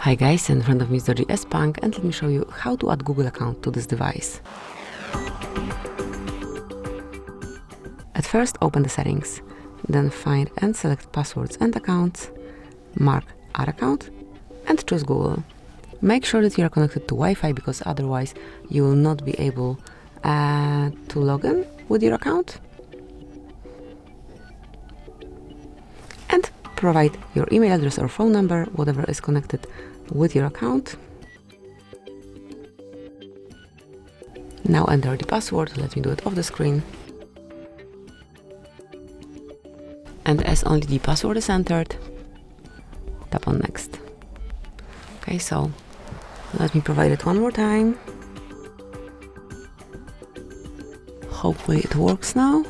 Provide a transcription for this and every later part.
Hi guys, in front of me is DOOGEE S Punk, and let me show you how to add Google account to this device. At first, open the settings, then find and select passwords and accounts, mark Add Account, and choose Google. Make sure that you are connected to Wi-Fi, because otherwise you will not be able to log in with your account. And provide your email address or phone number, whatever is connected with your account. Now enter the password. Let me do it off the screen. And as only the password is entered, tap on next. Okay, so let me provide it one more time. Hopefully it works now.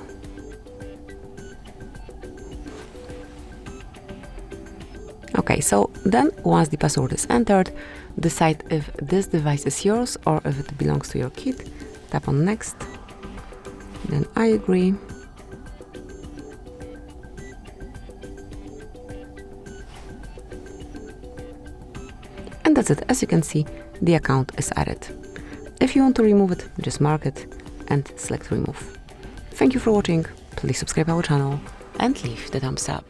Okay, so then once the password is entered, decide if this device is yours or if it belongs to your kid. Tap on next, then I agree. And that's it. As you can see, the account is added. If you want to remove it, just mark it and select remove. Thank you for watching. Please subscribe our channel and leave the thumbs up.